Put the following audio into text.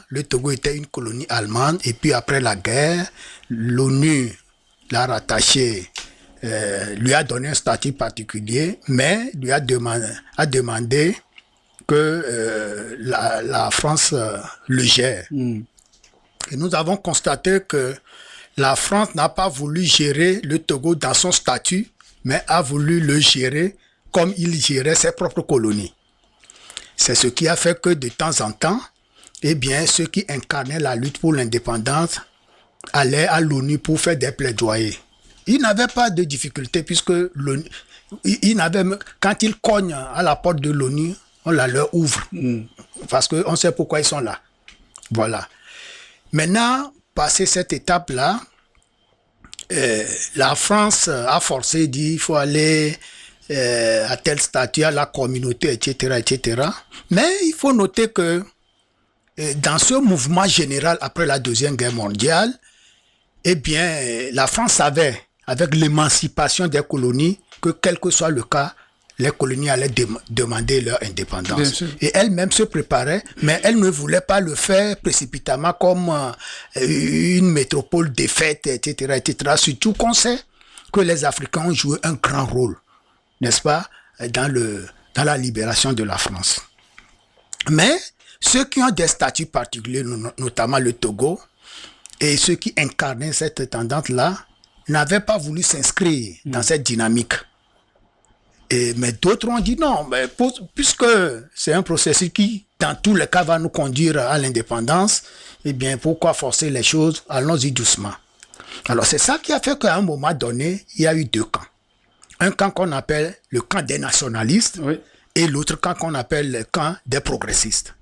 le Togo était une colonie allemande et puis après la guerre, l'ONU l'a rattaché, lui a donné un statut particulier, mais lui a demandé que la France le gère. Et nous avons constaté que la France n'a pas voulu gérer le Togo dans son statut, mais a voulu le gérer comme il gérait ses propres colonies. C'est ce qui a fait que de temps en temps, eh bien, ceux qui incarnaient la lutte pour l'indépendance allaient à l'ONU pour faire des plaidoyers. Ils n'avaient pas de difficulté puisque quand ils cognent à la porte de l'ONU, on la leur ouvre. Parce qu'on sait pourquoi ils sont là. Voilà. Maintenant, passé cette étape-là, la France a forcé, dit il faut aller à tel statut, à la communauté, etc., etc. Mais il faut noter que dans ce mouvement général après la Deuxième Guerre mondiale, eh bien, la France savait, avec l'émancipation des colonies, que quel que soit le cas, les colonies allaient demander leur indépendance. Et elle-même se préparait, mais elle ne voulait pas le faire précipitamment comme une métropole défaite, etc., etc. Surtout qu'on sait que les Africains ont joué un grand rôle, n'est-ce pas, dans la libération de la France. Mais ceux qui ont des statuts particuliers, notamment le Togo, et ceux qui incarnaient cette tendance-là, n'avaient pas voulu s'inscrire dans cette dynamique. Mais d'autres ont dit non, mais puisque c'est un processus qui, dans tous les cas, va nous conduire à l'indépendance, eh bien, pourquoi forcer les choses? Allons-y doucement. Alors, c'est ça qui a fait qu'à un moment donné, il y a eu deux camps. Un camp qu'on appelle le camp des nationalistes, et l'autre camp qu'on appelle le camp des progressistes.